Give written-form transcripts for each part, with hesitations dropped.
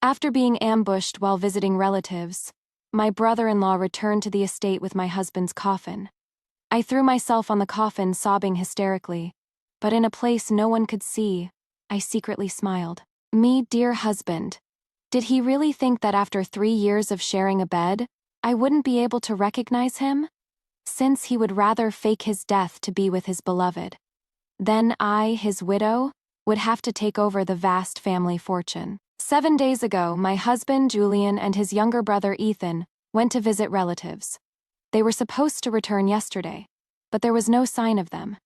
After being ambushed while visiting relatives, my brother-in-law returned to the estate with my husband's coffin. I threw myself on the coffin, sobbing hysterically, but in a place no one could see, I secretly smiled. Me, dear husband. Did he really think that after 3 years of sharing a bed, I wouldn't be able to recognize him? Since he would rather fake his death to be with his beloved. Then I, his widow, would have to take over the vast family fortune. 7 days ago, my husband, Julian, and his younger brother, Ethan, went to visit relatives. They were supposed to return yesterday, but there was no sign of them.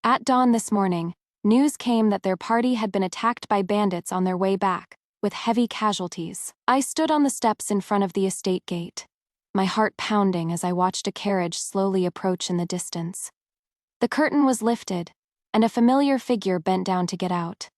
At dawn this morning, news came that their party had been attacked by bandits on their way back, with heavy casualties. I stood on the steps in front of the estate gate, my heart pounding as I watched a carriage slowly approach in the distance. The curtain was lifted, and a familiar figure bent down to get out.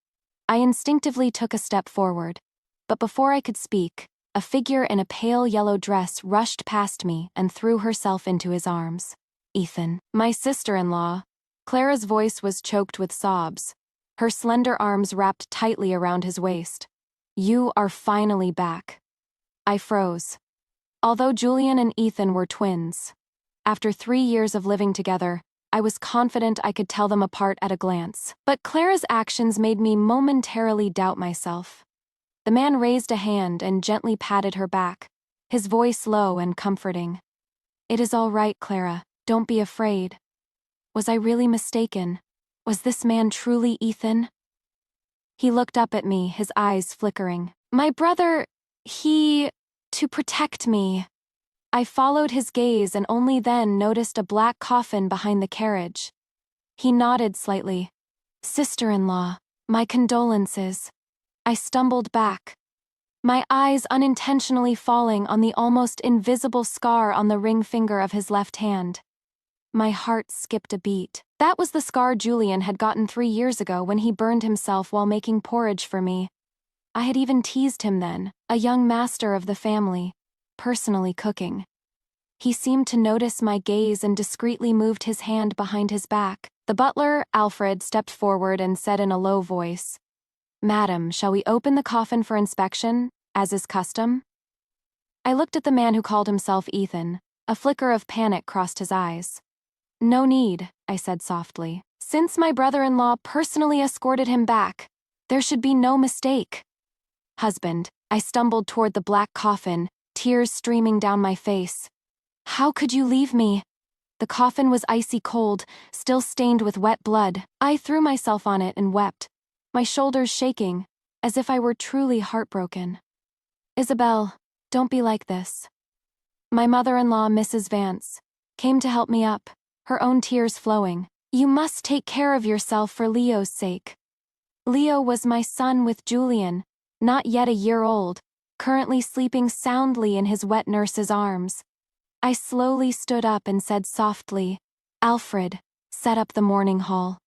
I instinctively took a step forward, but before I could speak, a figure in a pale yellow dress rushed past me and threw herself into his arms. Ethan. My sister-in-law. Clara's voice was choked with sobs, her slender arms wrapped tightly around his waist. You are finally back. I froze. Although Julian and Ethan were twins, after 3 years of living together, I was confident I could tell them apart at a glance. But Clara's actions made me momentarily doubt myself. The man raised a hand and gently patted her back, his voice low and comforting. It is all right, Clara. Don't be afraid. Was I really mistaken? Was this man truly Ethan? He looked up at me, his eyes flickering. My brother, to protect me. I followed his gaze and only then noticed a black coffin behind the carriage. He nodded slightly. Sister-in-law, my condolences. I stumbled back, my eyes unintentionally falling on the almost invisible scar on the ring finger of his left hand. My heart skipped a beat. That was the scar Julian had gotten 3 years ago when he burned himself while making porridge for me. I had even teased him then, a young master of the family, personally cooking. He seemed to notice my gaze and discreetly moved his hand behind his back. The butler, Alfred, stepped forward and said in a low voice, Madam, shall we open the coffin for inspection, as is custom? I looked at the man who called himself Ethan. A flicker of panic crossed his eyes. No need, I said softly. Since my brother-in-law personally escorted him back, there should be no mistake. Husband, I stumbled toward the black coffin, tears streaming down my face. How could you leave me? The coffin was icy cold, still stained with wet blood. I threw myself on it and wept, my shoulders shaking, as if I were truly heartbroken. Isabel, don't be like this. My mother-in-law, Mrs. Vance, came to help me up, her own tears flowing. You must take care of yourself for Leo's sake. Leo was my son with Julian, not yet a year old, currently sleeping soundly in his wet nurse's arms. I slowly stood up and said softly, Alfred, set up the mourning hall.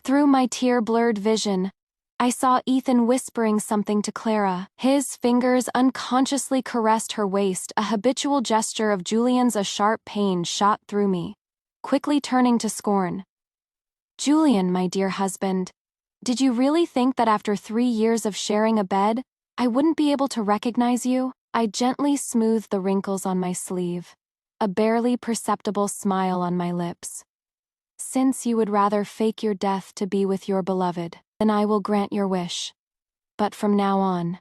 Through my tear-blurred vision, I saw Ethan whispering something to Clara. His fingers unconsciously caressed her waist, a habitual gesture of Julian's. A sharp pain shot through me, quickly turning to scorn. Julian, my dear husband, did you really think that after 3 years of sharing a bed, I wouldn't be able to recognize you? I gently smoothed the wrinkles on my sleeve, a barely perceptible smile on my lips. Since you would rather fake your death to be with your beloved, then I will grant your wish. But from now on,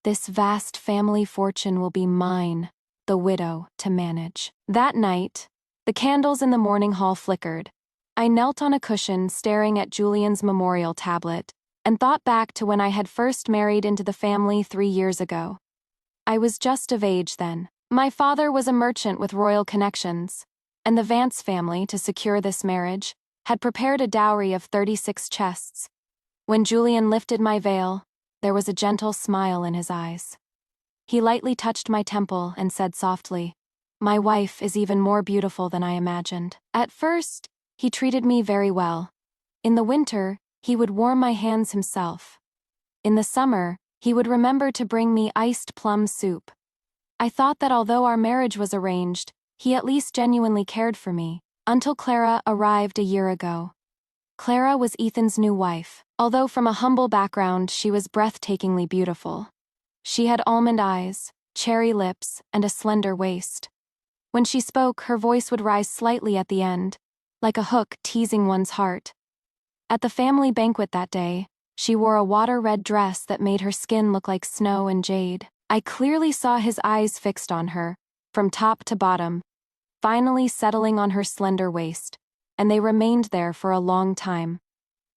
this vast family fortune will be mine, the widow, to manage. That night, the candles in the mourning hall flickered. I knelt on a cushion staring at Julian's memorial tablet, and thought back to when I had first married into the family 3 years ago. I was just of age then. My father was a merchant with royal connections, and the Vance family, to secure this marriage, had prepared a dowry of 36 chests. When Julian lifted my veil, there was a gentle smile in his eyes. He lightly touched my temple and said softly, My wife is even more beautiful than I imagined. At first, he treated me very well. In the winter, he would warm my hands himself. In the summer, he would remember to bring me iced plum soup. I thought that although our marriage was arranged, he at least genuinely cared for me, until Clara arrived a year ago. Clara was Ethan's new wife. Although from a humble background, she was breathtakingly beautiful. She had almond eyes, cherry lips, and a slender waist. When she spoke, her voice would rise slightly at the end, like a hook teasing one's heart. At the family banquet that day, she wore a water-red dress that made her skin look like snow and jade. I clearly saw his eyes fixed on her, from top to bottom, finally settling on her slender waist, and they remained there for a long time.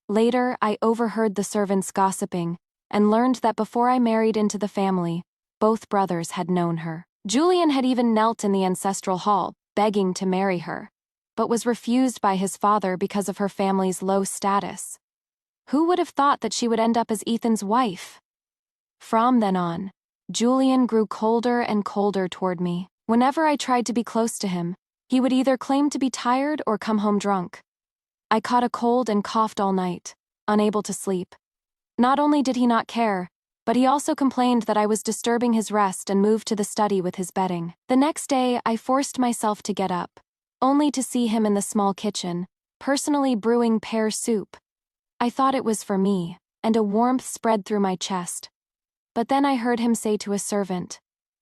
Later, I overheard the servants gossiping, and learned that before I married into the family, both brothers had known her. Julian had even knelt in the ancestral hall, begging to marry her, but was refused by his father because of her family's low status. Who would have thought that she would end up as Ethan's wife? From then on, Julian grew colder and colder toward me. Whenever I tried to be close to him, he would either claim to be tired or come home drunk. I caught a cold and coughed all night, unable to sleep. Not only did he not care, but he also complained that I was disturbing his rest and moved to the study with his bedding. The next day, I forced myself to get up, only to see him in the small kitchen, personally brewing pear soup. I thought it was for me, and a warmth spread through my chest. But then I heard him say to a servant,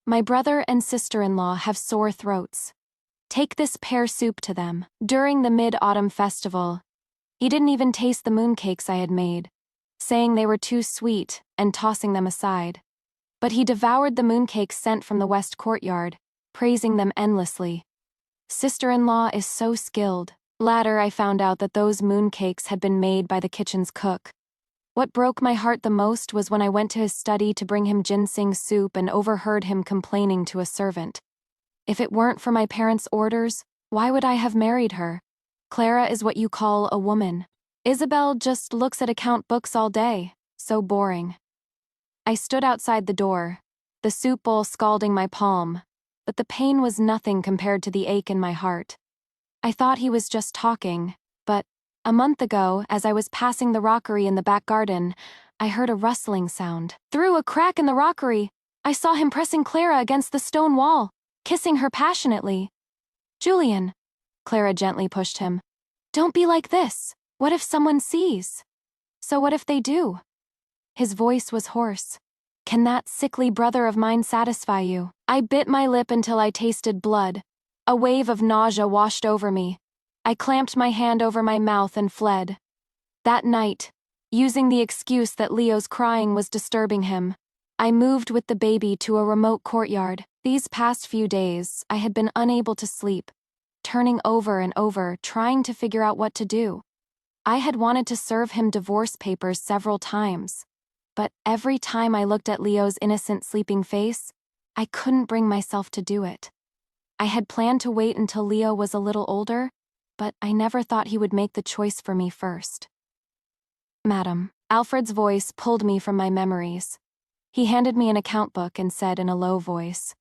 "My brother and sister-in-law have sore throats. Take this pear soup to them." During the mid-autumn festival, he didn't even taste the mooncakes I had made, saying they were too sweet and tossing them aside. But he devoured the mooncakes sent from the west courtyard, praising them endlessly. Sister-in-law is so skilled. Later, I found out that those mooncakes had been made by the kitchen's cook. What broke my heart the most was when I went to his study to bring him ginseng soup and overheard him complaining to a servant. If it weren't for my parents' orders, why would I have married her? Clara is what you call a woman. Isabel just looks at account books all day. So boring. I stood outside the door, the soup bowl scalding my palm, but the pain was nothing compared to the ache in my heart. I thought he was just talking, but a month ago, as I was passing the rockery in the back garden, I heard a rustling sound. Through a crack in the rockery, I saw him pressing Clara against the stone wall, kissing her passionately. "Julian," Clara gently pushed him. "Don't be like this. What if someone sees?" "So what if they do?" His voice was hoarse. "Can that sickly brother of mine satisfy you?" I bit my lip until I tasted blood. A wave of nausea washed over me. I clamped my hand over my mouth and fled. That night, using the excuse that Leo's crying was disturbing him, I moved with the baby to a remote courtyard. These past few days, I had been unable to sleep, turning over and over, trying to figure out what to do. I had wanted to serve him divorce papers several times, but every time I looked at Leo's innocent sleeping face, I couldn't bring myself to do it. I had planned to wait until Leo was a little older, but I never thought he would make the choice for me first. "Madam," Alfred's voice pulled me from my memories. He handed me an account book and said in a low voice,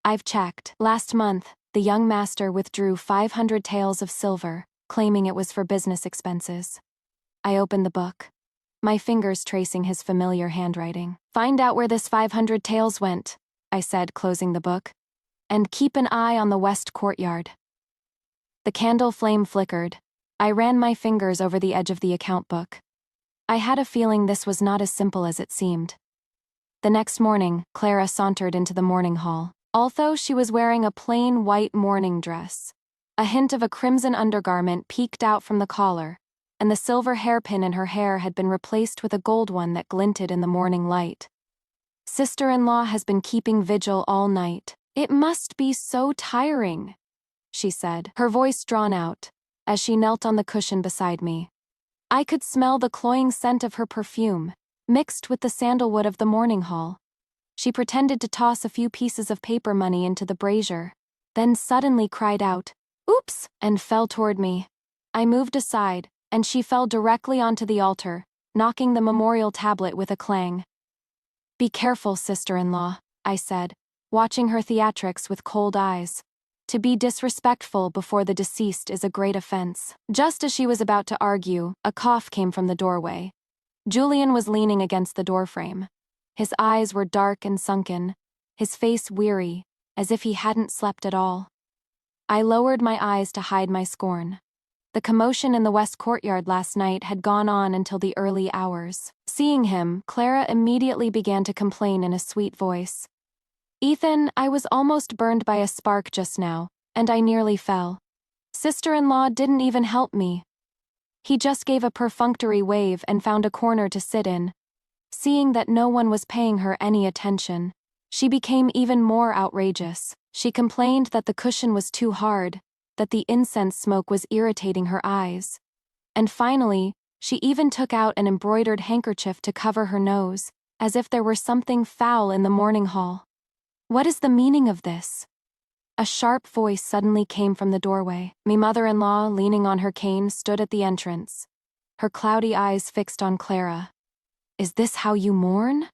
"I've checked. Last month, the young master withdrew 500 taels of silver, claiming it was for business expenses." I opened the book, my fingers tracing his familiar handwriting. "Find out where this 500 taels went," I said, closing the book, "and keep an eye on the west courtyard." The candle flame flickered. I ran my fingers over the edge of the account book. I had a feeling this was not as simple as it seemed. The next morning, Clara sauntered into the morning hall. Although she was wearing a plain white morning dress, a hint of a crimson undergarment peeked out from the collar, and the silver hairpin in her hair had been replaced with a gold one that glinted in the morning light. "Sister-in-law has been keeping vigil all night. It must be so tiring," she said, her voice drawn out, as she knelt on the cushion beside me. I could smell the cloying scent of her perfume, mixed with the sandalwood of the morning hall. She pretended to toss a few pieces of paper money into the brazier, then suddenly cried out, "Oops!" and fell toward me. I moved aside, and she fell directly onto the altar, knocking the memorial tablet with a clang. "Be careful, sister-in-law," I said, watching her theatrics with cold eyes. "To be disrespectful before the deceased is a great offense." Just as she was about to argue, a cough came from the doorway. Julian was leaning against the doorframe. His eyes were dark and sunken, his face weary, as if he hadn't slept at all. I lowered my eyes to hide my scorn. The commotion in the west courtyard last night had gone on until the early hours. Seeing him, Clara immediately began to complain in a sweet voice. "Ethan, I was almost burned by a spark just now, and I nearly fell. Sister-in-law didn't even help me. He just gave a perfunctory wave and found a corner to sit in." Seeing that no one was paying her any attention, she became even more outrageous. She complained that the cushion was too hard, that the incense smoke was irritating her eyes. And finally, she even took out an embroidered handkerchief to cover her nose, as if there were something foul in the morning hall. "What is the meaning of this?" A sharp voice suddenly came from the doorway. My mother-in-law, leaning on her cane, stood at the entrance, her cloudy eyes fixed on Clara. "Is this how you mourn?"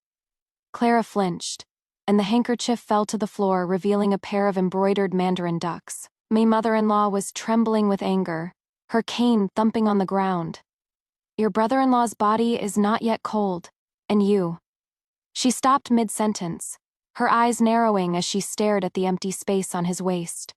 Clara flinched, and the handkerchief fell to the floor, revealing a pair of embroidered mandarin ducks. My mother-in-law was trembling with anger, her cane thumping on the ground. "Your brother-in-law's body is not yet cold, and you—" She stopped mid-sentence, her eyes narrowing as she stared at the empty space on his waist.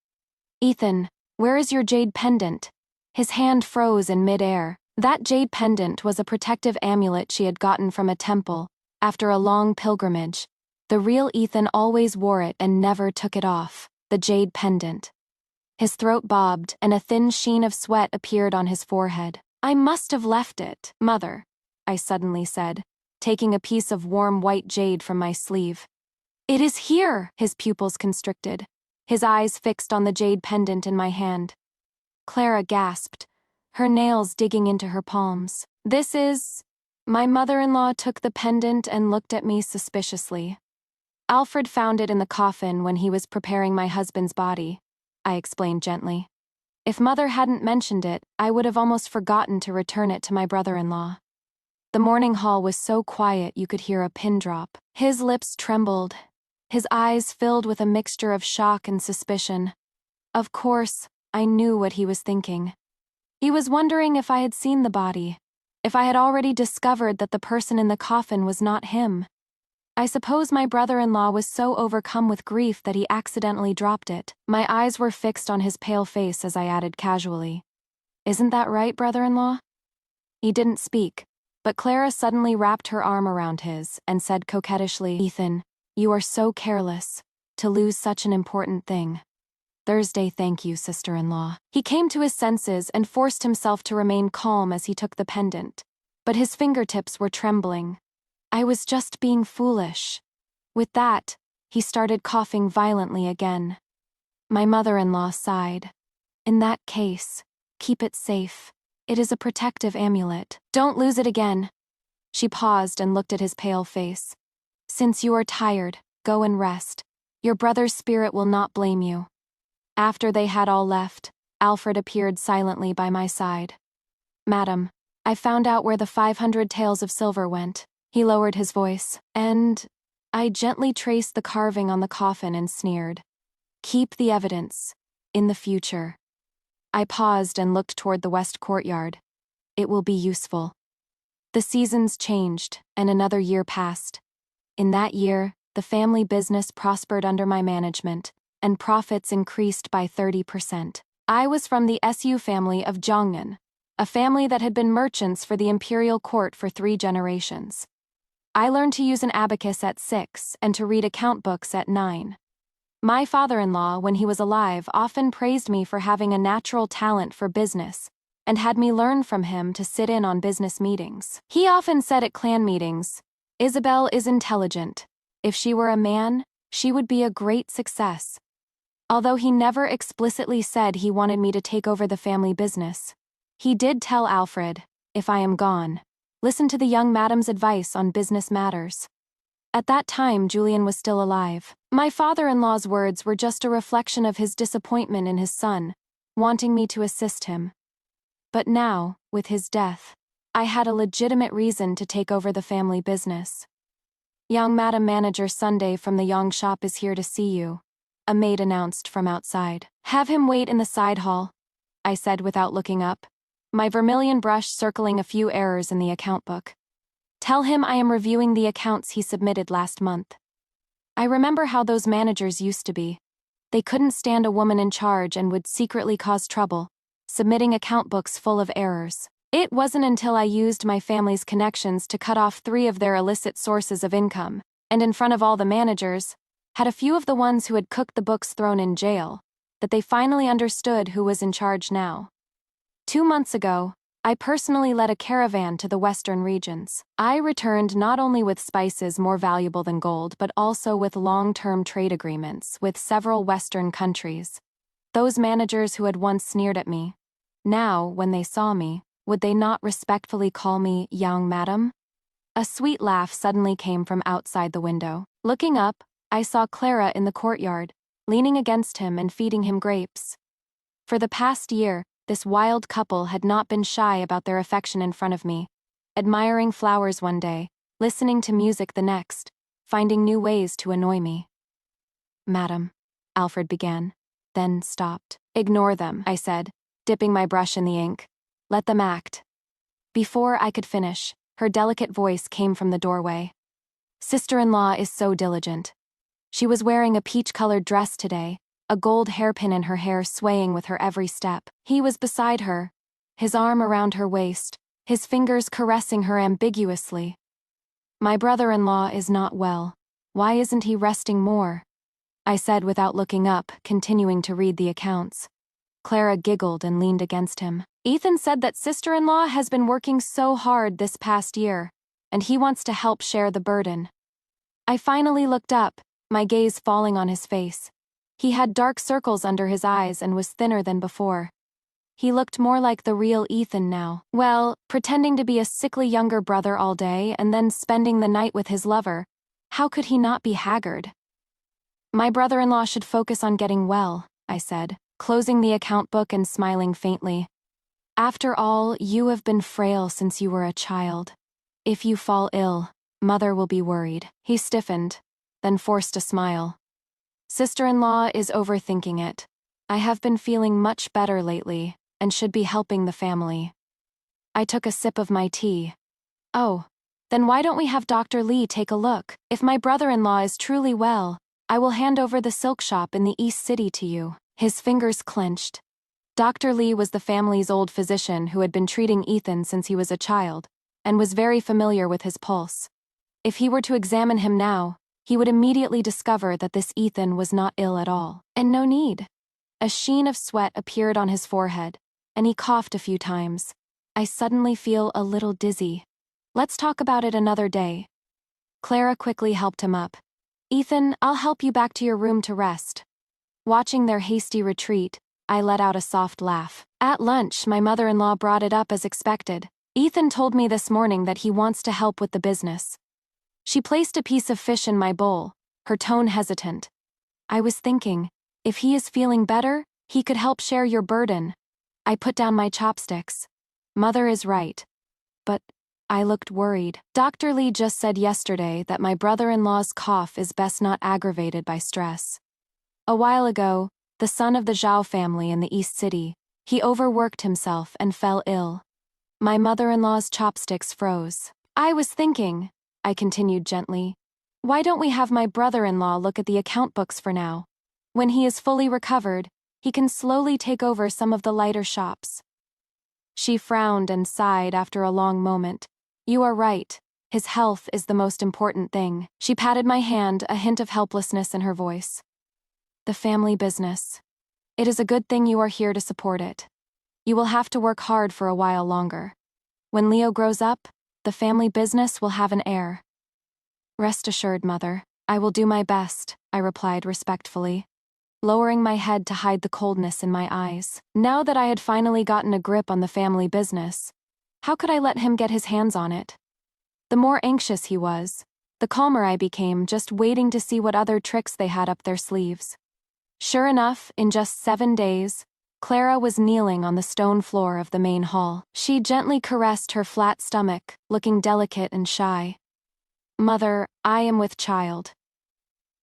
"Ethan, where is your jade pendant?" His hand froze in mid-air. That jade pendant was a protective amulet she had gotten from a temple, after a long pilgrimage. The real Ethan always wore it and never took it off. The jade pendant. His throat bobbed, and a thin sheen of sweat appeared on his forehead. "I must have left it, Mother," I suddenly said, taking a piece of warm white jade from my sleeve. "It is here!" His pupils constricted, his eyes fixed on the jade pendant in my hand. Clara gasped, her nails digging into her palms. "This is—" My mother-in-law took the pendant and looked at me suspiciously. "Alfred found it in the coffin when he was preparing my husband's body," I explained gently. "If Mother hadn't mentioned it, I would have almost forgotten to return it to my brother-in-law." The morning hall was so quiet you could hear a pin drop. His lips trembled, his eyes filled with a mixture of shock and suspicion. Of course, I knew what he was thinking. He was wondering if I had seen the body, if I had already discovered that the person in the coffin was not him. I suppose my brother-in-law was so overcome with grief that he accidentally dropped it. My eyes were fixed on his pale face as I added casually, "Isn't that right, brother-in-law?" He didn't speak, but Clara suddenly wrapped her arm around his and said coquettishly, "Ethan, you are so careless, to lose such an important thing." "Thursday, thank you, sister-in-law." He came to his senses and forced himself to remain calm as he took the pendant, but his fingertips were trembling. "I was just being foolish." With that, he started coughing violently again. My mother-in-law sighed. "In that case, keep it safe. It is a protective amulet. Don't lose it again." She paused and looked at his pale face. "Since you are tired, go and rest. Your brother's spirit will not blame you." After they had all left, Alfred appeared silently by my side. "Madam, I found out where the 500 taels of silver went." He lowered his voice, and I gently traced the carving on the coffin and sneered. "Keep the evidence. In the future." I paused and looked toward the west courtyard. "It will be useful." The seasons changed, and another year passed. In that year, the family business prospered under my management, and profits increased by 30%. I was from the Su family of Zhongnan, a family that had been merchants for the imperial court for 3 generations. I learned to use an abacus at 6 and to read account books at 9. My father-in-law, when he was alive, often praised me for having a natural talent for business, and had me learn from him to sit in on business meetings. He often said at clan meetings, "Isabel is intelligent. If she were a man, she would be a great success." Although he never explicitly said he wanted me to take over the family business, he did tell Alfred, "If I am gone, listen to the young madam's advice on business matters." At that time, Julian was still alive. My father-in-law's words were just a reflection of his disappointment in his son, wanting me to assist him. But now, with his death, I had a legitimate reason to take over the family business. "Young Madam Manager Sunday from the Yong shop is here to see you," a maid announced from outside. "Have him wait in the side hall," I said without looking up, my vermilion brush circling a few errors in the account book. "Tell him I am reviewing the accounts he submitted last month." I remember how those managers used to be. They couldn't stand a woman in charge and would secretly cause trouble, submitting account books full of errors. It wasn't until I used my family's connections to cut off 3 of their illicit sources of income, and in front of all the managers, had a few of the ones who had cooked the books thrown in jail, that they finally understood who was in charge now. 2 months ago, I personally led a caravan to the western regions. I returned not only with spices more valuable than gold but also with long-term trade agreements with several western countries. Those managers who had once sneered at me, now, when they saw me, would they not respectfully call me young madam? A sweet laugh suddenly came from outside the window. Looking up, I saw Clara in the courtyard, leaning against him and feeding him grapes. For the past year, this wild couple had not been shy about their affection in front of me, admiring flowers one day, listening to music the next, finding new ways to annoy me. Madam, Alfred began, then stopped. Ignore them, I said, dipping my brush in the ink. Let them act. Before I could finish, her delicate voice came from the doorway. Sister-in-law is so diligent. She was wearing a peach-colored dress today, a gold hairpin in her hair swaying with her every step. He was beside her, his arm around her waist, his fingers caressing her ambiguously. My brother-in-law is not well. Why isn't he resting more? I said without looking up, continuing to read the accounts. Clara giggled and leaned against him. Ethan said that sister-in-law has been working so hard this past year, and he wants to help share the burden. I finally looked up, my gaze falling on his face. He had dark circles under his eyes and was thinner than before. He looked more like the real Ethan now. Well, pretending to be a sickly younger brother all day and then spending the night with his lover, how could he not be haggard? My brother-in-law should focus on getting well, I said, closing the account book and smiling faintly. After all, you have been frail since you were a child. If you fall ill, mother will be worried. He stiffened, then forced a smile. Sister-in-law is overthinking it. I have been feeling much better lately, and should be helping the family. I took a sip of my tea. Oh, then why don't we have Dr. Lee take a look? If my brother-in-law is truly well, I will hand over the silk shop in the East City to you. His fingers clenched. Dr. Lee was the family's old physician who had been treating Ethan since he was a child, and was very familiar with his pulse. If he were to examine him now, he would immediately discover that this Ethan was not ill at all. And no need. A sheen of sweat appeared on his forehead, and he coughed a few times. I suddenly feel a little dizzy. Let's talk about it another day. Clara quickly helped him up. Ethan, I'll help you back to your room to rest. Watching their hasty retreat, I let out a soft laugh. At lunch, my mother-in-law brought it up as expected. Ethan told me this morning that he wants to help with the business. She placed a piece of fish in my bowl, her tone hesitant. I was thinking, if he is feeling better, he could help share your burden. I put down my chopsticks. Mother is right. But I looked worried. Dr. Lee just said yesterday that my brother-in-law's cough is best not aggravated by stress. A while ago, the son of the Zhao family in the East City, he overworked himself and fell ill. My mother-in-law's chopsticks froze. I was thinking, I continued gently, why don't we have my brother-in-law look at the account books for now? When he is fully recovered, he can slowly take over some of the lighter shops. She frowned and sighed after a long moment. You are right. His health is the most important thing. She patted my hand, a hint of helplessness in her voice. The family business. It is a good thing you are here to support it. You will have to work hard for a while longer. When Leo grows up, the family business will have an heir. Rest assured, Mother, I will do my best, I replied respectfully, lowering my head to hide the coldness in my eyes. Now that I had finally gotten a grip on the family business, how could I let him get his hands on it? The more anxious he was, the calmer I became, just waiting to see what other tricks they had up their sleeves. Sure enough, in just 7 days, Clara was kneeling on the stone floor of the main hall. She gently caressed her flat stomach, looking delicate and shy. Mother, I am with child.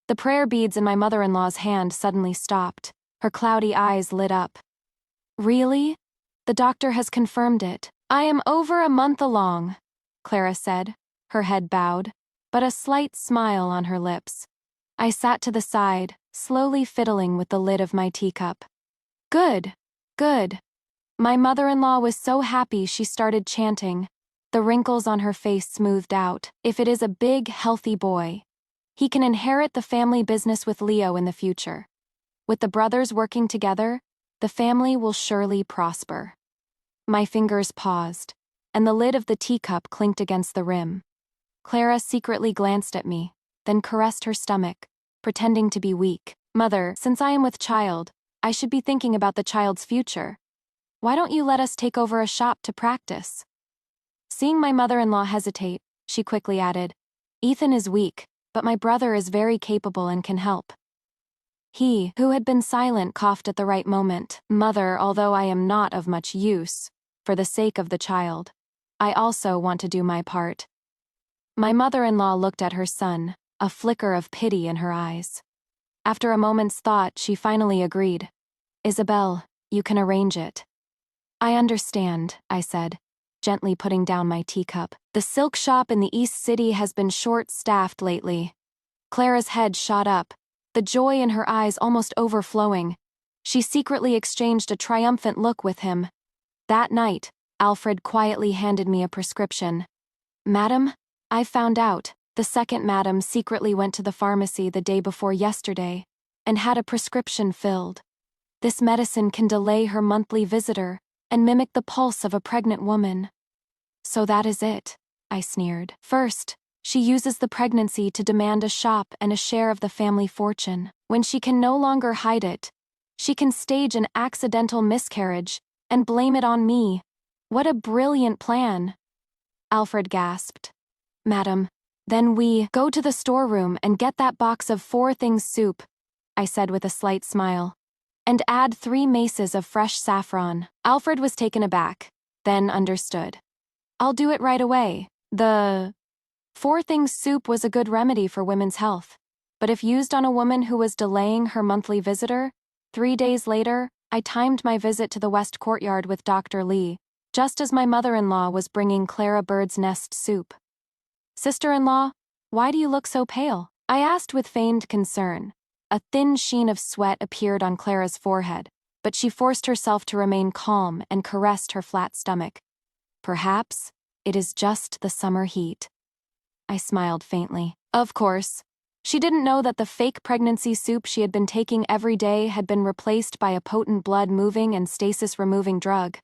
The prayer beads in my mother-in-law's hand suddenly stopped. Her cloudy eyes lit up. Really? The doctor has confirmed it. I am over a month along, Clara said, her head bowed, but a slight smile on her lips. I sat to the side, slowly fiddling with the lid of my teacup. Good, good. My mother-in-law was so happy she started chanting. The wrinkles on her face smoothed out. If it is a big, healthy boy, he can inherit the family business with Leo in the future. With the brothers working together, the family will surely prosper. My fingers paused, and the lid of the teacup clinked against the rim. Clara secretly glanced at me, then caressed her stomach, pretending to be weak. Mother, since I am with child, I should be thinking about the child's future. Why don't you let us take over a shop to practice? Seeing my mother-in-law hesitate, she quickly added, Ethan is weak, but my brother is very capable and can help. He, who had been silent, coughed at the right moment. Mother, although I am not of much use, for the sake of the child, I also want to do my part. My mother-in-law looked at her son, a flicker of pity in her eyes. After a moment's thought, she finally agreed. Isabel, you can arrange it. I understand, I said, gently putting down my teacup. The silk shop in the East City has been short-staffed lately. Clara's head shot up, the joy in her eyes almost overflowing. She secretly exchanged a triumphant look with him. That night, Alfred quietly handed me a prescription. Madam, I found out. The second madam secretly went to the pharmacy the day before yesterday and had a prescription filled. This medicine can delay her monthly visitor and mimic the pulse of a pregnant woman. So that is it, I sneered. First, she uses the pregnancy to demand a shop and a share of the family fortune. When she can no longer hide it, she can stage an accidental miscarriage and blame it on me. What a brilliant plan. Alfred gasped. Madam, then we go to the storeroom and get that box of 4 things soup, I said with a slight smile, and add 3 maces of fresh saffron. Alfred was taken aback, then understood. I'll do it right away. The 4 things soup was a good remedy for women's health, but if used on a woman who was delaying her monthly visitor, 3 days later, I timed my visit to the West Courtyard with Dr. Lee, just as my mother-in-law was bringing Clara Bird's Nest soup. Sister-in-law, why do you look so pale? I asked with feigned concern. A thin sheen of sweat appeared on Clara's forehead, but she forced herself to remain calm and caressed her flat stomach. Perhaps it is just the summer heat. I smiled faintly. Of course. She didn't know that the fake pregnancy soup she had been taking every day had been replaced by a potent blood-moving and stasis-removing drug.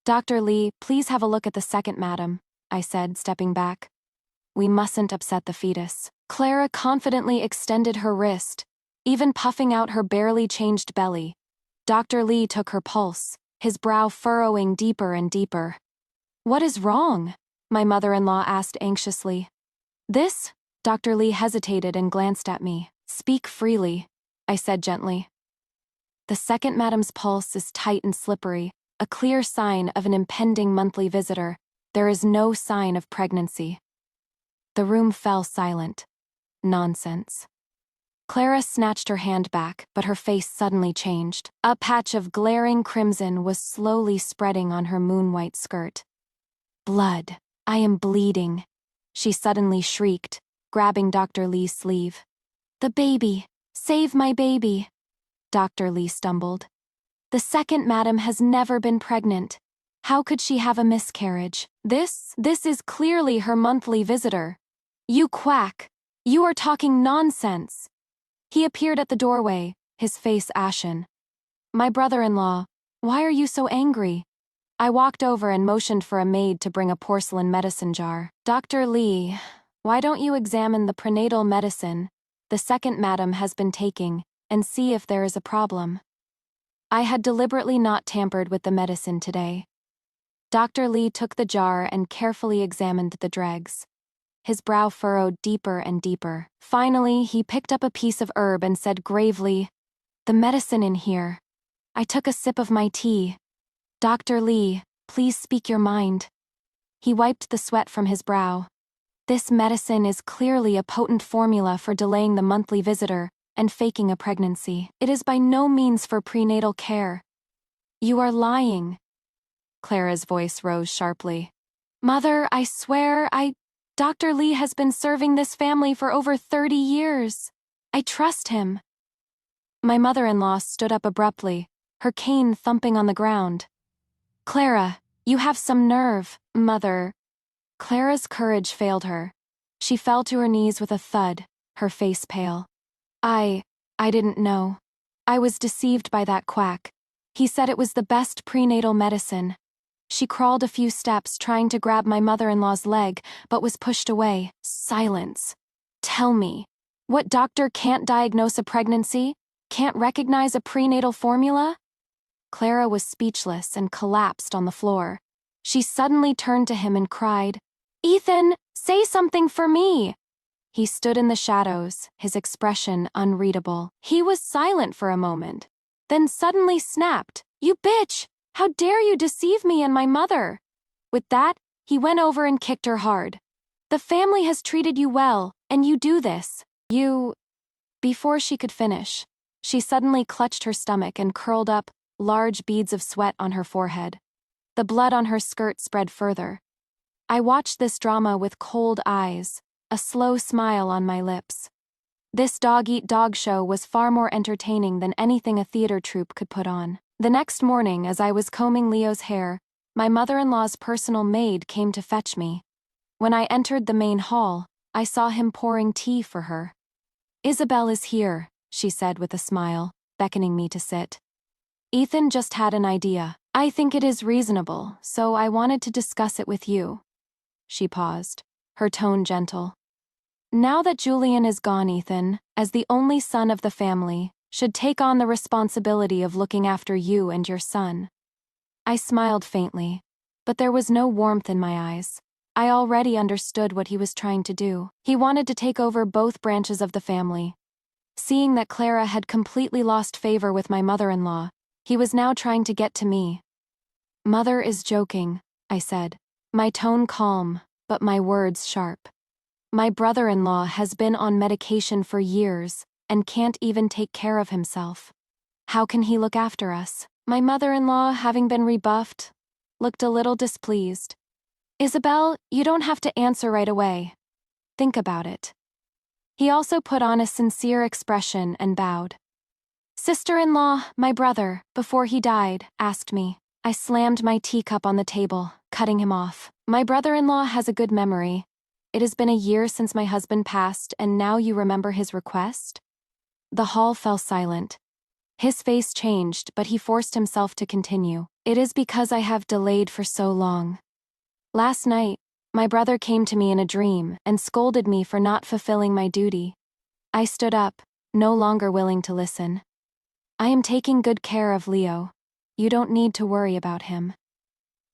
Dr. Lee, please have a look at the second madam, I said, stepping back. We mustn't upset the fetus. Clara confidently extended her wrist, even puffing out her barely changed belly. Dr. Lee took her pulse, his brow furrowing deeper and deeper. What is wrong? My mother-in-law asked anxiously. This? Dr. Lee hesitated and glanced at me. Speak freely, I said gently. The second madam's pulse is tight and slippery, a clear sign of an impending monthly visitor. There is no sign of pregnancy. The room fell silent. Nonsense. Clara snatched her hand back, but her face suddenly changed. A patch of glaring crimson was slowly spreading on her moon-white skirt. Blood. I am bleeding, she suddenly shrieked, grabbing Dr. Lee's sleeve. The baby. Save my baby. Dr. Lee stumbled. The second madam has never been pregnant. How could she have a miscarriage? This is clearly her monthly visitor. You quack. You are talking nonsense. He appeared at the doorway, his face ashen. My brother-in-law, why are you so angry? I walked over and motioned for a maid to bring a porcelain medicine jar. Dr. Lee, why don't you examine the prenatal medicine the second madam has been taking and see if there is a problem? I had deliberately not tampered with the medicine today. Dr. Lee took the jar and carefully examined the dregs. His brow furrowed deeper and deeper. Finally, he picked up a piece of herb and said gravely, The medicine in here. I took a sip of my tea. Dr. Lee, please speak your mind. He wiped the sweat from his brow. This medicine is clearly a potent formula for delaying the monthly visitor and faking a pregnancy. It is by no means for prenatal care. You are lying. Clara's voice rose sharply. Mother, I swear, Dr. Lee has been serving this family for over 30 years. I trust him. My mother-in-law stood up abruptly, her cane thumping on the ground. Clara, you have some nerve, Mother. Clara's courage failed her. She fell to her knees with a thud, her face pale. I didn't know. I was deceived by that quack. He said it was the best prenatal medicine. She crawled a few steps trying to grab my mother-in-law's leg, but was pushed away. Silence. Tell me, what doctor can't diagnose a pregnancy? Can't recognize a prenatal formula? Clara was speechless and collapsed on the floor. She suddenly turned to him and cried, "Ethan, say something for me!" He stood in the shadows, his expression unreadable. He was silent for a moment, then suddenly snapped, "You bitch! How dare you deceive me and my mother?" With that, he went over and kicked her hard. "The family has treated you well, and you do this. You—" Before she could finish, she suddenly clutched her stomach and curled up, large beads of sweat on her forehead. The blood on her skirt spread further. I watched this drama with cold eyes, a slow smile on my lips. This dog-eat-dog show was far more entertaining than anything a theater troupe could put on. The next morning, as I was combing Leo's hair, my mother-in-law's personal maid came to fetch me. When I entered the main hall, I saw him pouring tea for her. "Isabel is here," she said with a smile, beckoning me to sit. "Ethan just had an idea. I think it is reasonable, so I wanted to discuss it with you." She paused, her tone gentle. "Now that Julian is gone, Ethan, as the only son of the family, should take on the responsibility of looking after you and your son." I smiled faintly, but there was no warmth in my eyes. I already understood what he was trying to do. He wanted to take over both branches of the family. Seeing that Clara had completely lost favor with my mother-in-law, he was now trying to get to me. "Mother is joking," I said, my tone calm, but my words sharp. "My brother-in-law has been on medication for years and can't even take care of himself. How can he look after us?" My mother-in-law, having been rebuffed, looked a little displeased. "Isabel, you don't have to answer right away. Think about it." He also put on a sincere expression and bowed. "Sister-in-law, my brother, before he died, asked me." I slammed my teacup on the table, cutting him off. "My brother-in-law has a good memory. It has been a year since my husband passed, and now you remember his request?" The hall fell silent. His face changed, but he forced himself to continue. "It is because I have delayed for so long. Last night, my brother came to me in a dream and scolded me for not fulfilling my duty. I stood up, no longer willing to listen. I am taking good care of Leo. You don't need to worry about him."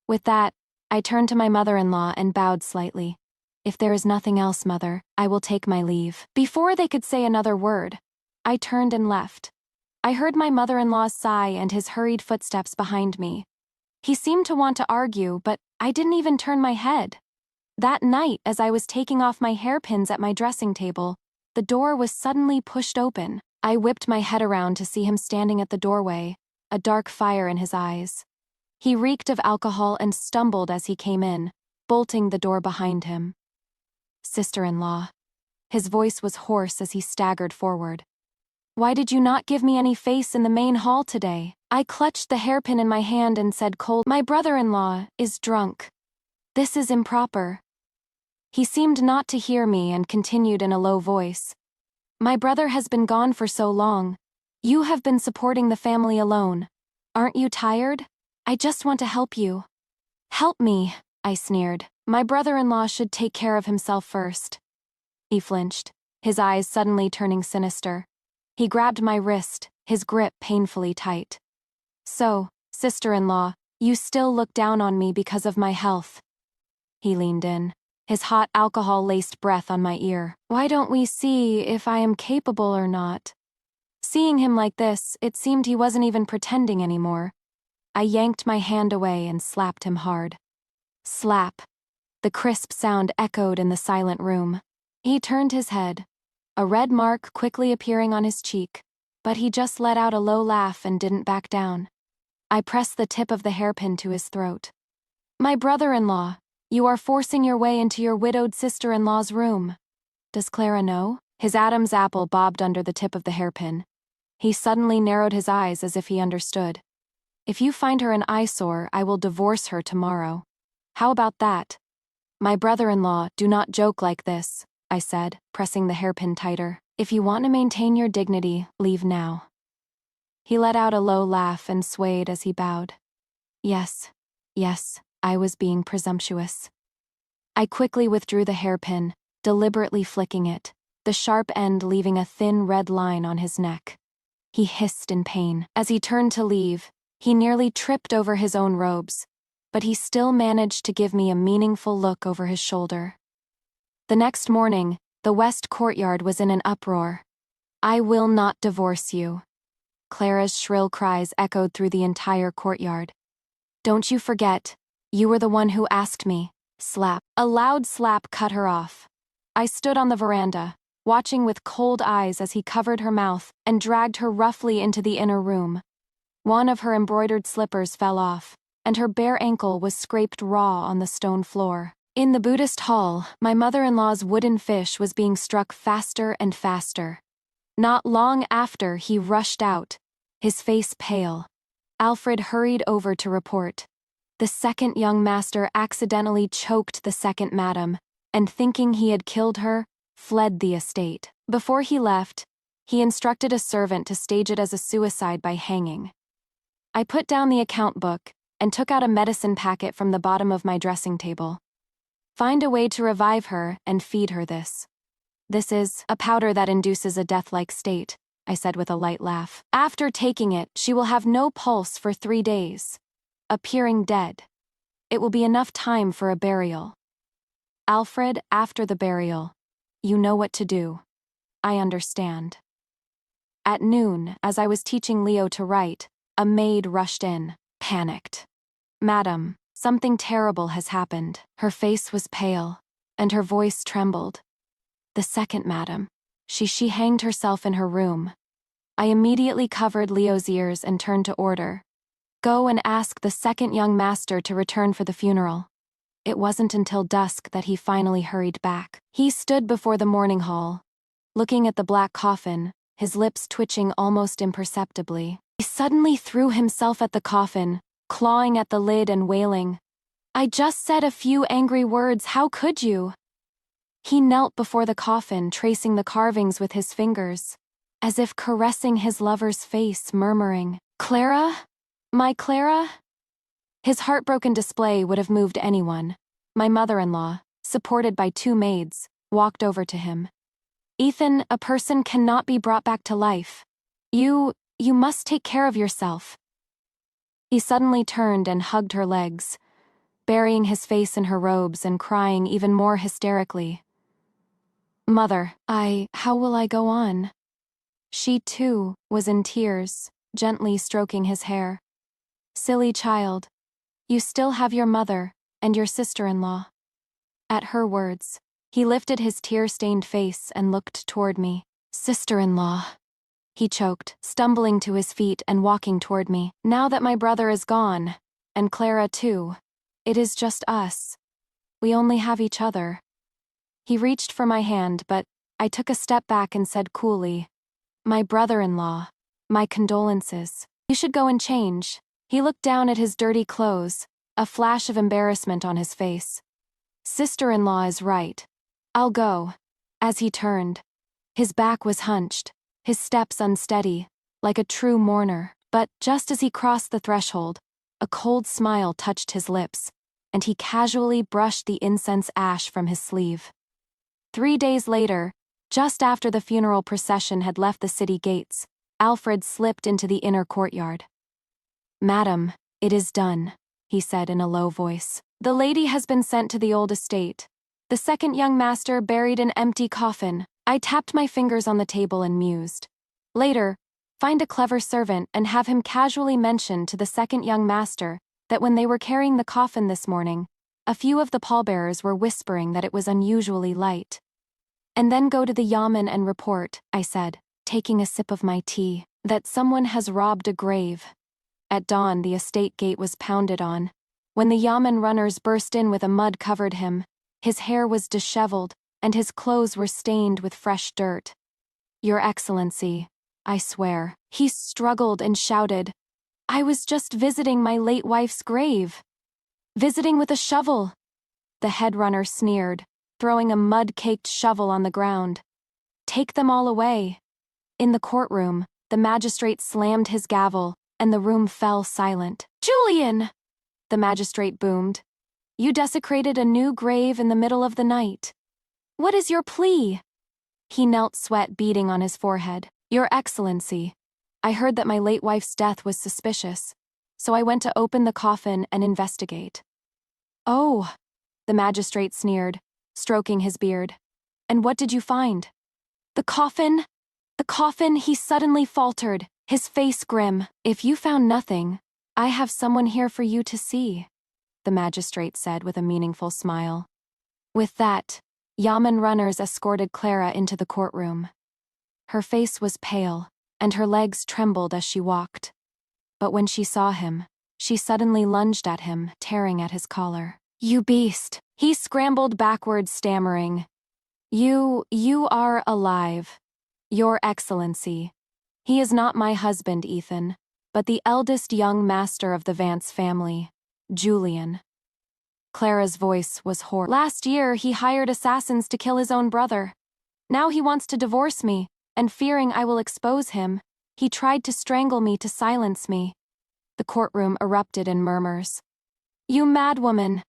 With that, I turned to my mother-in-law and bowed slightly. "If there is nothing else, Mother, I will take my leave." Before they could say another word, I turned and left. I heard my mother-in-law's sigh and his hurried footsteps behind me. He seemed to want to argue, but I didn't even turn my head. That night, as I was taking off my hairpins at my dressing table, the door was suddenly pushed open. I whipped my head around to see him standing at the doorway, a dark fire in his eyes. He reeked of alcohol and stumbled as he came in, bolting the door behind him. "Sister-in-law." His voice was hoarse as he staggered forward. "Why did you not give me any face in the main hall today?" I clutched the hairpin in my hand and said cold, "My brother-in-law is drunk. This is improper." He seemed not to hear me and continued in a low voice. "My brother has been gone for so long. You have been supporting the family alone. Aren't you tired? I just want to help you." "Help me," I sneered. "My brother-in-law should take care of himself first." He flinched, his eyes suddenly turning sinister. He grabbed my wrist, his grip painfully tight. "So, sister-in-law, you still look down on me because of my health." He leaned in, his hot alcohol-laced breath on my ear. "Why don't we see if I am capable or not?" Seeing him like this, it seemed he wasn't even pretending anymore. I yanked my hand away and slapped him hard. Slap. The crisp sound echoed in the silent room. He turned his head, a red mark quickly appearing on his cheek, but he just let out a low laugh and didn't back down. I pressed the tip of the hairpin to his throat. "My brother-in-law, you are forcing your way into your widowed sister-in-law's room. Does Clara know?" His Adam's apple bobbed under the tip of the hairpin. He suddenly narrowed his eyes as if he understood. If you find her an eyesore, I will divorce her tomorrow. How about that? My brother-in-law, do not joke like this, I said, pressing the hairpin tighter. If you want to maintain your dignity, leave now. He let out a low laugh and swayed as he bowed. Yes, I was being presumptuous. I quickly withdrew the hairpin, deliberately flicking it, the sharp end leaving a thin red line on his neck. He hissed in pain. As he turned to leave, he nearly tripped over his own robes, but he still managed to give me a meaningful look over his shoulder. The next morning, the west courtyard was in an uproar. I will not divorce you. Clara's shrill cries echoed through the entire courtyard. Don't you forget, you were the one who asked me. Slap. A loud slap cut her off. I stood on the veranda, watching with cold eyes as he covered her mouth and dragged her roughly into the inner room. One of her embroidered slippers fell off, and her bare ankle was scraped raw on the stone floor. In the Buddhist hall, my mother-in-law's wooden fish was being struck faster and faster. Not long after, he rushed out, his face pale. Alfred hurried over to report. The second young master accidentally choked the second madam, and thinking he had killed her, fled the estate. Before he left, he instructed a servant to stage it as a suicide by hanging. I put down the account book and took out a medicine packet from the bottom of my dressing table. Find a way to revive her and feed her this. This is a powder that induces a death-like state, I said with a light laugh. After taking it, she will have no pulse for 3 days, appearing dead. It will be enough time for a burial. Alfred, after the burial, you know what to do. I understand. At noon, as I was teaching Leo to write, a maid rushed in, panicked. Madam, something terrible has happened. Her face was pale, and her voice trembled. The second madam. She hanged herself in her room. I immediately covered Leo's ears and turned to order. Go and ask the second young master to return for the funeral. It wasn't until dusk that he finally hurried back. He stood before the mourning hall, looking at the black coffin, his lips twitching almost imperceptibly. He suddenly threw himself at the coffin, clawing at the lid and wailing, I just said a few angry words, how could you? He knelt before the coffin, tracing the carvings with his fingers, as if caressing his lover's face, murmuring, Clara? My Clara? His heartbroken display would have moved anyone. My mother-in-law, supported by 2 maids, walked over to him. Ethan, a person cannot be brought back to life. You must take care of yourself. He suddenly turned and hugged her legs, burying his face in her robes and crying even more hysterically. Mother, how will I go on? She, too, was in tears, gently stroking his hair. Silly child, you still have your mother and your sister-in-law. At her words, he lifted his tear-stained face and looked toward me. Sister-in-law, he choked, stumbling to his feet and walking toward me. Now that my brother is gone, and Clara too, it is just us. We only have each other. He reached for my hand, but I took a step back and said coolly, My brother-in-law, my condolences. You should go and change. He looked down at his dirty clothes, a flash of embarrassment on his face. Sister-in-law is right. I'll go. As he turned, his back was hunched, his steps unsteady, like a true mourner. But just as he crossed the threshold, a cold smile touched his lips, and he casually brushed the incense ash from his sleeve. 3 days later, just after the funeral procession had left the city gates, Alfred slipped into the inner courtyard. Madam, it is done, he said in a low voice. The lady has been sent to the old estate. The second young master buried an empty coffin. I tapped my fingers on the table and mused. Later, find a clever servant and have him casually mention to the second young master that when they were carrying the coffin this morning, a few of the pallbearers were whispering that it was unusually light. And then go to the yamen and report, I said, taking a sip of my tea, that someone has robbed a grave. At dawn, the estate gate was pounded on. When the yamen runners burst in with a mud covered him, his hair was disheveled, and his clothes were stained with fresh dirt. Your Excellency, I swear, he struggled and shouted, I was just visiting my late wife's grave. Visiting with a shovel. The headrunner sneered, throwing a mud-caked shovel on the ground. Take them all away. In the courtroom, the magistrate slammed his gavel, and the room fell silent. Julian! The magistrate boomed. You desecrated a new grave in the middle of the night. What is your plea? He knelt, sweat beading on his forehead. Your Excellency, I heard that my late wife's death was suspicious, so I went to open the coffin and investigate. Oh, the magistrate sneered, stroking his beard. And what did you find? The coffin? The coffin, he suddenly faltered, his face grim. If you found nothing, I have someone here for you to see, the magistrate said with a meaningful smile. With that, Yamen runners escorted Clara into the courtroom. Her face was pale, and her legs trembled as she walked. But when she saw him, she suddenly lunged at him, tearing at his collar. You beast! He scrambled backwards, stammering. You are alive. Your Excellency. He is not my husband, Ethan, but the eldest young master of the Vance family, Julian. Clara's voice was hoarse. Last year, he hired assassins to kill his own brother. Now he wants to divorce me, and fearing I will expose him, he tried to strangle me to silence me. The courtroom erupted in murmurs. You madwoman!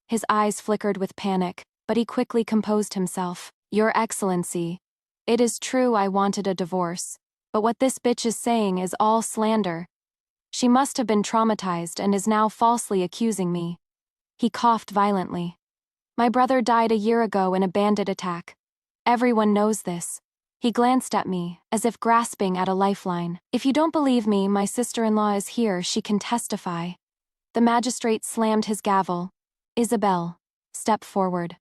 His eyes flickered with panic, but he quickly composed himself. Your Excellency, it is true I wanted a divorce, but what this bitch is saying is all slander. She must have been traumatized and is now falsely accusing me. He coughed violently. My brother died a year ago in a bandit attack. Everyone knows this. He glanced at me, as if grasping at a lifeline. If you don't believe me, my sister-in-law is here, she can testify. The magistrate slammed his gavel. Isabel, step forward.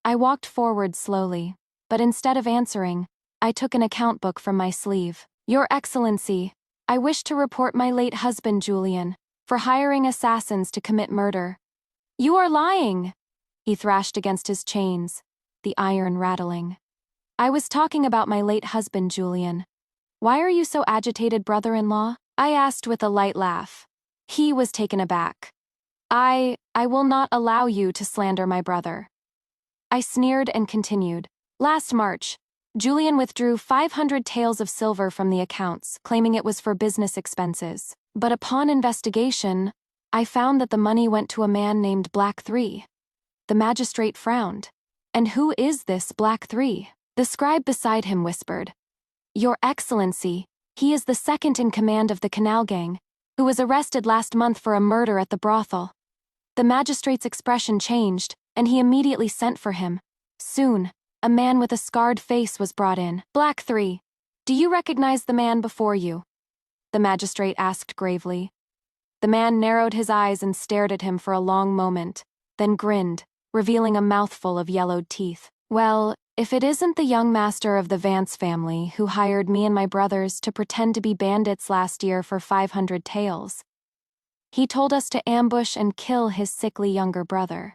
I walked forward slowly, but instead of answering, I took an account book from my sleeve. Your Excellency, I wish to report my late husband, Julian, for hiring assassins to commit murder. You are lying! He thrashed against his chains, the iron rattling. I was talking about my late husband, Julian. Why are you so agitated, brother-in-law? I asked with a light laugh. He was taken aback. I will not allow you to slander my brother. I sneered and continued. Last March, Julian withdrew 500 taels of silver from the accounts, claiming it was for business expenses. But upon investigation, I found that the money went to a man named Black 3. The magistrate frowned. And who is this Black 3? The scribe beside him whispered. Your Excellency, he is the second in command of the Canal Gang, who was arrested last month for a murder at the brothel. The magistrate's expression changed, and he immediately sent for him. Soon, a man with a scarred face was brought in. Black 3, do you recognize the man before you? The magistrate asked gravely. The man narrowed his eyes and stared at him for a long moment, then grinned, revealing a mouthful of yellowed teeth. Well, if it isn't the young master of the Vance family who hired me and my brothers to pretend to be bandits last year for 500 taels. He told us to ambush and kill his sickly younger brother.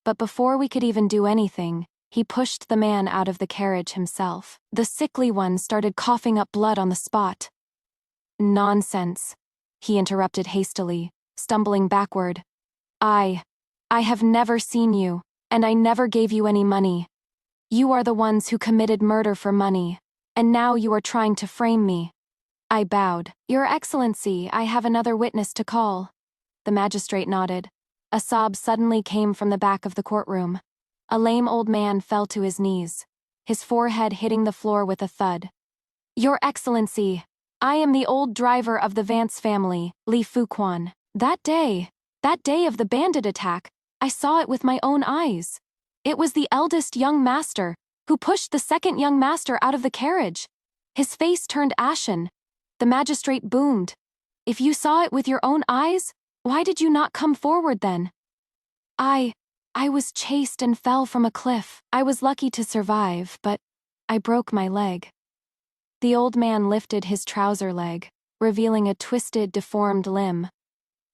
But before we could even do anything, he pushed the man out of the carriage himself. The sickly one started coughing up blood on the spot. Nonsense, he interrupted hastily, stumbling backward. I have never seen you, and I never gave you any money. You are the ones who committed murder for money, and now you are trying to frame me. I bowed. Your Excellency, I have another witness to call. The magistrate nodded. A sob suddenly came from the back of the courtroom. A lame old man fell to his knees, his forehead hitting the floor with a thud. Your Excellency, I am the old driver of the Vance family, Li Fuquan. That day of the bandit attack, I saw it with my own eyes. It was the eldest young master, who pushed the second young master out of the carriage. His face turned ashen. The magistrate boomed. If you saw it with your own eyes, why did you not come forward then? I was chased and fell from a cliff. I was lucky to survive, but I broke my leg. The old man lifted his trouser leg, revealing a twisted, deformed limb.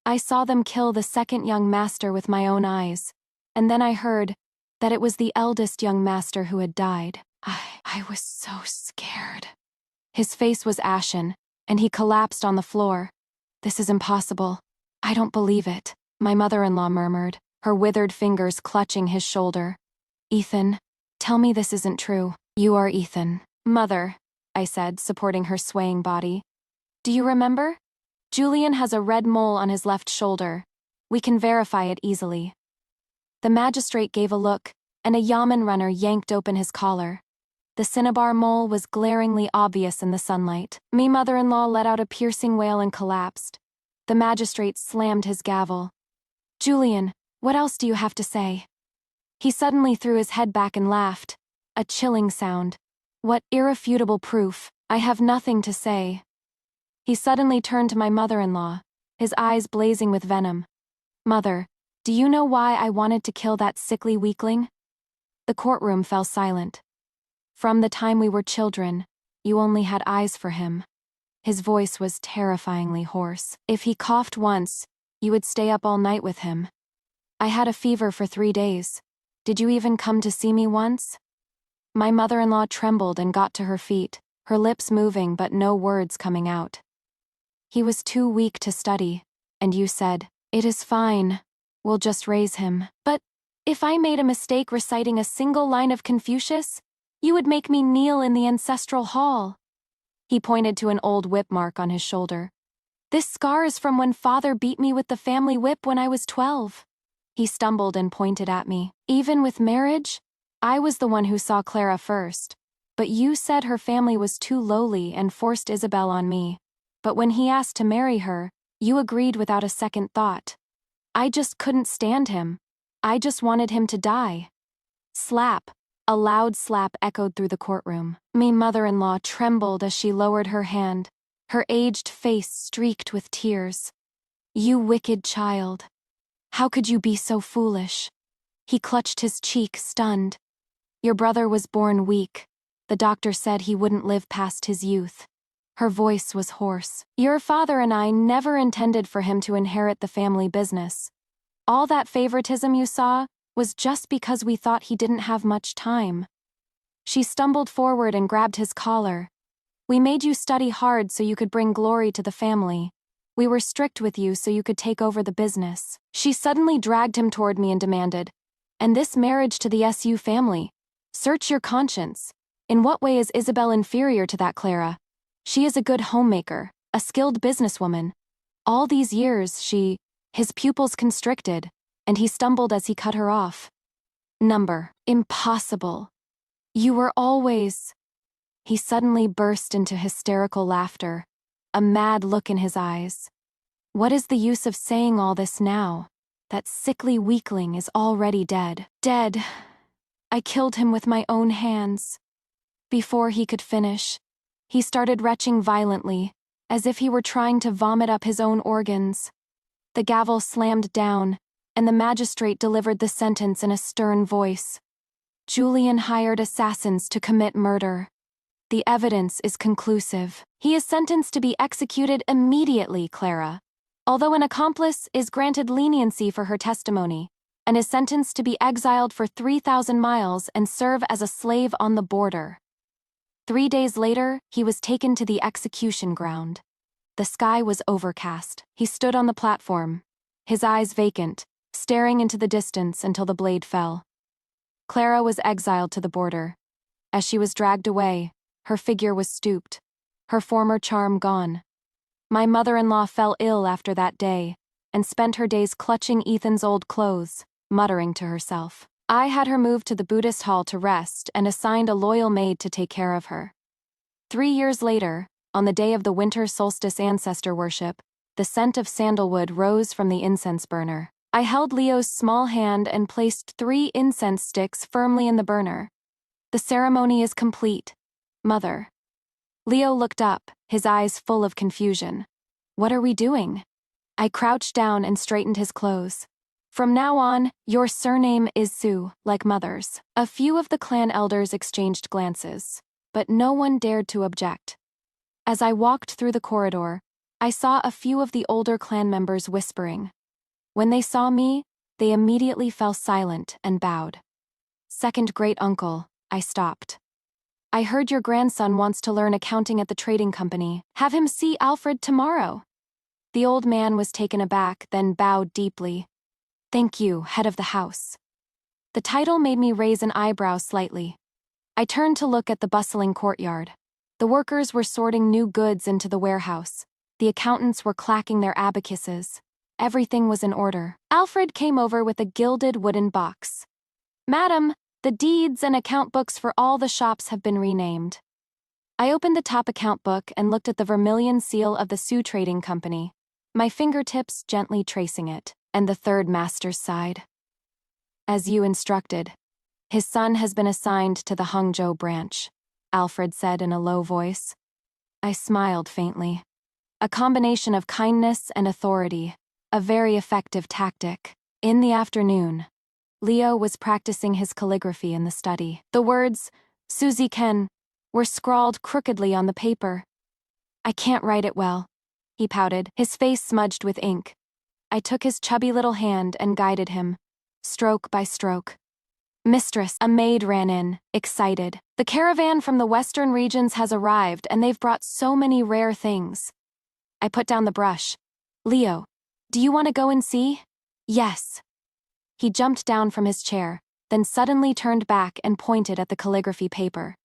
I saw them kill the second young master with my own eyes, and then I heard that it was the eldest young master who had died. I was so scared. His face was ashen, and he collapsed on the floor. This is impossible. I don't believe it, my mother-in-law murmured, her withered fingers clutching his shoulder. Ethan, tell me this isn't true. You are Ethan. Mother, I said, supporting her swaying body. Do you remember? Julian has a red mole on his left shoulder. We can verify it easily. The magistrate gave a look, and a yamen runner yanked open his collar. The cinnabar mole was glaringly obvious in the sunlight. Me mother-in-law let out a piercing wail and collapsed. The magistrate slammed his gavel. Julian, what else do you have to say? He suddenly threw his head back and laughed. A chilling sound. What irrefutable proof. I have nothing to say. He suddenly turned to my mother-in-law, his eyes blazing with venom. Mother, do you know why I wanted to kill that sickly weakling? The courtroom fell silent. From the time we were children, you only had eyes for him. His voice was terrifyingly hoarse. If he coughed once, you would stay up all night with him. I had a fever for 3 days. Did you even come to see me once? My mother-in-law trembled and got to her feet, her lips moving but no words coming out. He was too weak to study, and you said, "It is fine. We'll just raise him." But if I made a mistake reciting a single line of Confucius, you would make me kneel in the ancestral hall. He pointed to an old whip mark on his shoulder. This scar is from when father beat me with the family whip when I was 12. He stumbled and pointed at me. Even with marriage? I was the one who saw Clara first. But you said her family was too lowly and forced Isabel on me. But when he asked to marry her, you agreed without a second thought. I just couldn't stand him. I just wanted him to die. Slap. A loud slap echoed through the courtroom. Me mother-in-law trembled as she lowered her hand, her aged face streaked with tears. You wicked child. How could you be so foolish? He clutched his cheek, stunned. Your brother was born weak. The doctor said he wouldn't live past his youth. Her voice was hoarse. Your father and I never intended for him to inherit the family business. All that favoritism you saw was just because we thought he didn't have much time. She stumbled forward and grabbed his collar. We made you study hard so you could bring glory to the family. We were strict with you so you could take over the business. She suddenly dragged him toward me and demanded, "And this marriage to the SU family? Search your conscience. In what way is Isabel inferior to that Clara? She is a good homemaker, a skilled businesswoman. All these years his pupils constricted, and he stumbled as he cut her off. Impossible. You were always..." He suddenly burst into hysterical laughter, a mad look in his eyes. What is the use of saying all this now? That sickly weakling is already dead. Dead. I killed him with my own hands. Before he could finish, he started retching violently, as if he were trying to vomit up his own organs. The gavel slammed down, and the magistrate delivered the sentence in a stern voice. Julian hired assassins to commit murder. The evidence is conclusive. He is sentenced to be executed immediately, Clara. Although an accomplice is granted leniency for her testimony, and is sentenced to be exiled for 3,000 miles and serve as a slave on the border. 3 days later, he was taken to the execution ground. The sky was overcast. He stood on the platform, his eyes vacant, staring into the distance until the blade fell. Clara was exiled to the border. As she was dragged away, her figure was stooped, her former charm gone. My mother-in-law fell ill after that day, and spent her days clutching Ethan's old clothes, muttering to herself. I had her moved to the Buddhist hall to rest and assigned a loyal maid to take care of her. 3 years later, on the day of the winter solstice ancestor worship, the scent of sandalwood rose from the incense burner. I held Leo's small hand and placed 3 incense sticks firmly in the burner. The ceremony is complete, Mother. Leo looked up, his eyes full of confusion. What are we doing? I crouched down and straightened his clothes. From now on, your surname is Su, like Mother's. A few of the clan elders exchanged glances, but no one dared to object. As I walked through the corridor, I saw a few of the older clan members whispering. When they saw me, they immediately fell silent and bowed. Second great uncle, I stopped. I heard your grandson wants to learn accounting at the trading company. Have him see Alfred tomorrow. The old man was taken aback, then bowed deeply. "Thank you, head of the house." The title made me raise an eyebrow slightly. I turned to look at the bustling courtyard. The workers were sorting new goods into the warehouse. The accountants were clacking their abacuses. Everything was in order. Alfred came over with a gilded wooden box. "Madam, the deeds and account books for all the shops have been renamed." I opened the top account book and looked at the vermilion seal of the Sioux Trading Company, my fingertips gently tracing it, and the third master's sighed. "As you instructed. His son has been assigned to the Hangzhou branch," Alfred said in a low voice. I smiled faintly. A combination of kindness and authority, a very effective tactic. In the afternoon, Leo was practicing his calligraphy in the study. The words, "Suzy Ken," were scrawled crookedly on the paper. "I can't write it well," he pouted, his face smudged with ink. I took his chubby little hand and guided him, stroke by stroke. "Mistress," a maid ran in, excited. "The caravan from the western regions has arrived and they've brought so many rare things." I put down the brush. "Leo, do you want to go and see?" "Yes." He jumped down from his chair, then suddenly turned back and pointed at the calligraphy paper.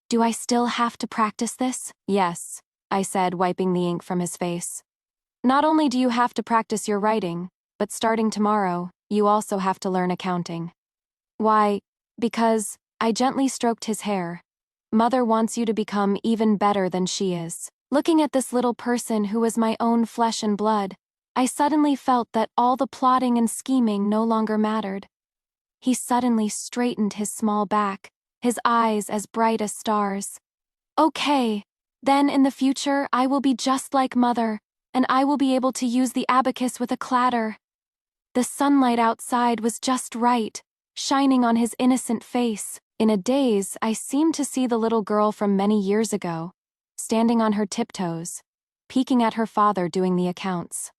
"Do I still have to practice this?" "Yes," I said, wiping the ink from his face. "Not only do you have to practice your writing, but starting tomorrow, you also have to learn accounting." "Why?" "Because," I gently stroked his hair, "Mother wants you to become even better than she is." Looking at this little person who was my own flesh and blood, I suddenly felt that all the plotting and scheming no longer mattered. He suddenly straightened his small back, his eyes as bright as stars. "Okay, then in the future I will be just like Mother, and I will be able to use the abacus with a clatter." The sunlight outside was just right, shining on his innocent face. In a daze, I seemed to see the little girl from many years ago, standing on her tiptoes, peeking at her father doing the accounts.